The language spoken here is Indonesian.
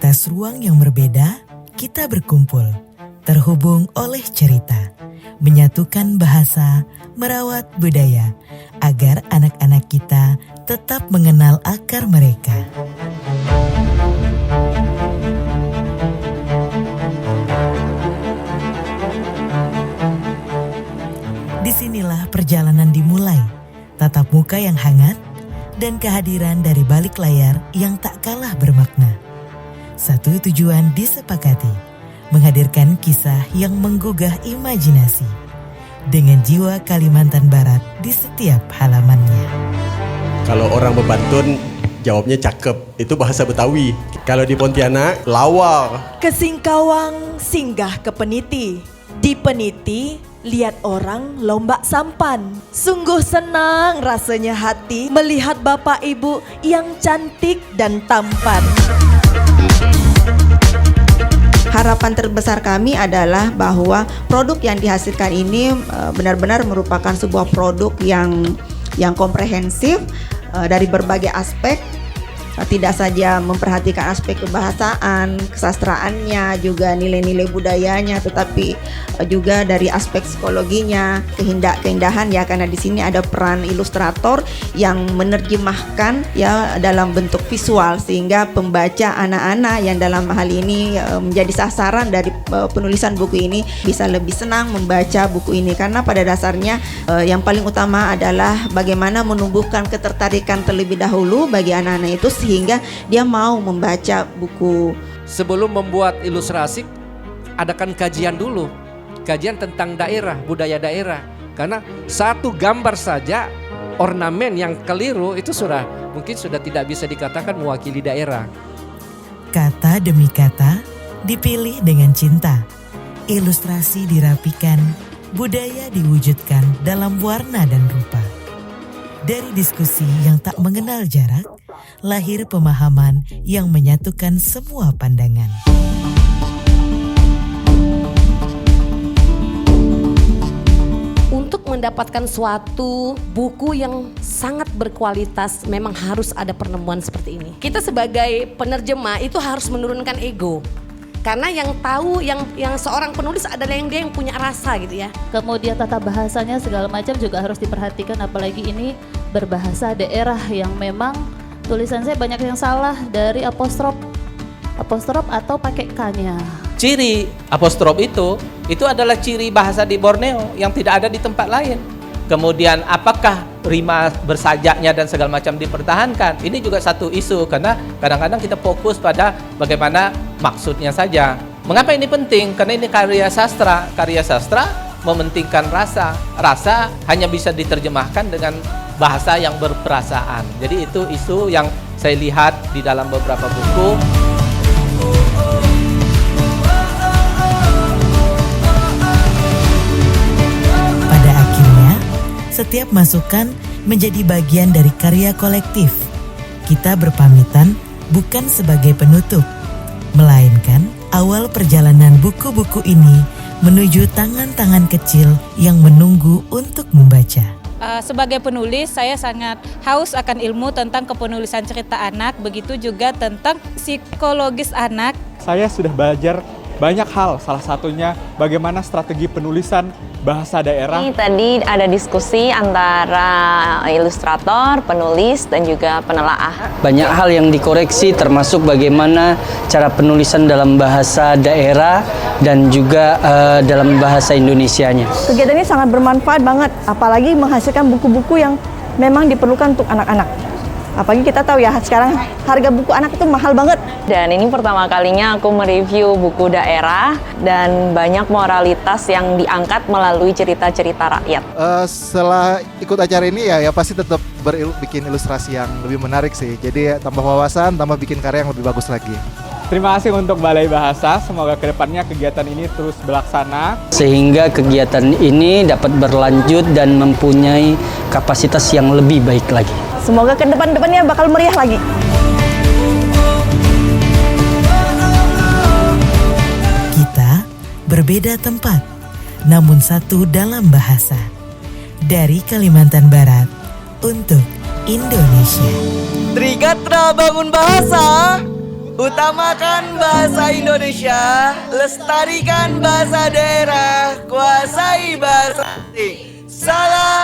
atas ruang yang berbeda, kita berkumpul, terhubung oleh cerita, menyatukan bahasa, merawat budaya, agar anak-anak kita tetap mengenal akar mereka. Disinilah perjalanan dimulai, tatap muka yang hangat, dan kehadiran dari balik layar yang tak kalah bermakna. Satu tujuan disepakati, menghadirkan kisah yang menggugah imajinasi, dengan jiwa Kalimantan Barat di setiap halamannya. Kalau orang Bebantun, jawabnya cakep, itu bahasa Betawi. Kalau di Pontianak, lawar. Ke Singkawang singgah ke Peniti, di Peniti lihat orang lomba sampan. Sungguh senang rasanya hati melihat bapak ibu yang cantik dan tampan. Harapan terbesar kami adalah bahwa produk yang dihasilkan ini benar-benar merupakan sebuah produk yang komprehensif dari berbagai aspek. Tidak saja memperhatikan aspek kebahasaan, kesastraannya, juga nilai-nilai budayanya, tetapi juga dari aspek psikologinya, keindahan ya, karena di sini ada peran ilustrator yang menerjemahkan ya dalam bentuk visual, sehingga pembaca anak-anak yang dalam hal ini menjadi sasaran dari penulisan buku ini bisa lebih senang membaca buku ini, karena pada dasarnya yang paling utama adalah bagaimana menumbuhkan ketertarikan terlebih dahulu bagi anak-anak itu sehingga dia mau membaca buku. Sebelum membuat ilustrasi, adakan kajian dulu. Kajian tentang daerah, budaya daerah. Karena satu gambar saja, ornamen yang keliru itu mungkin sudah tidak bisa dikatakan mewakili daerah. Kata demi kata dipilih dengan cinta. Ilustrasi dirapikan, budaya diwujudkan dalam warna dan rupa. Dari diskusi yang tak mengenal jarak, lahir pemahaman yang menyatukan semua pandangan. Untuk mendapatkan suatu buku yang sangat berkualitas, memang harus ada penemuan seperti ini. Kita sebagai penerjemah itu harus menurunkan ego. Karena yang tahu, yang seorang penulis adalah dia yang punya rasa gitu ya. Kemudian tata bahasanya segala macam juga harus diperhatikan, apalagi ini berbahasa daerah yang memang tulisan saya banyak yang salah, dari apostrof atau pakai K-nya. Ciri apostrof itu adalah ciri bahasa di Borneo yang tidak ada di tempat lain. Kemudian apakah rima bersajaknya dan segala macam dipertahankan? Ini juga satu isu, karena kadang-kadang kita fokus pada bagaimana maksudnya saja. Mengapa ini penting? Karena ini karya sastra. Karya sastra mementingkan rasa. Rasa hanya bisa diterjemahkan dengan bahasa yang berperasaan. Jadi itu isu yang saya lihat di dalam beberapa buku. Pada akhirnya, setiap masukan menjadi bagian dari karya kolektif. Kita berpamitan bukan sebagai penutup, melainkan awal perjalanan buku-buku ini menuju tangan-tangan kecil yang menunggu untuk membaca. Sebagai penulis, saya sangat haus akan ilmu tentang kepenulisan cerita anak, begitu juga tentang psikologis anak. Saya sudah belajar banyak hal, salah satunya bagaimana strategi penulisan bahasa daerah. Ini tadi ada diskusi antara ilustrator, penulis, dan juga penelaah. Banyak hal yang dikoreksi, termasuk bagaimana cara penulisan dalam bahasa daerah dan juga dalam bahasa Indonesianya. Kegiatan ini sangat bermanfaat banget, apalagi menghasilkan buku-buku yang memang diperlukan untuk anak-anak. Apalagi kita tahu ya, sekarang harga buku anak itu mahal banget. Dan ini pertama kalinya aku mereview buku daerah dan banyak moralitas yang diangkat melalui cerita-cerita rakyat. Setelah ikut acara ini ya pasti tetap bikin ilustrasi yang lebih menarik sih. Jadi tambah wawasan, tambah bikin karya yang lebih bagus lagi. Terima kasih untuk Balai Bahasa, semoga kedepannya kegiatan ini terus berlaksana. Sehingga kegiatan ini dapat berlanjut dan mempunyai kapasitas yang lebih baik lagi. Semoga ke depan-depannya bakal meriah lagi. Kita berbeda tempat, namun satu dalam bahasa. Dari Kalimantan Barat untuk Indonesia. Trigatra bangun bahasa. Utamakan bahasa Indonesia, lestarikan bahasa daerah, kuasai bahasa asing. Salam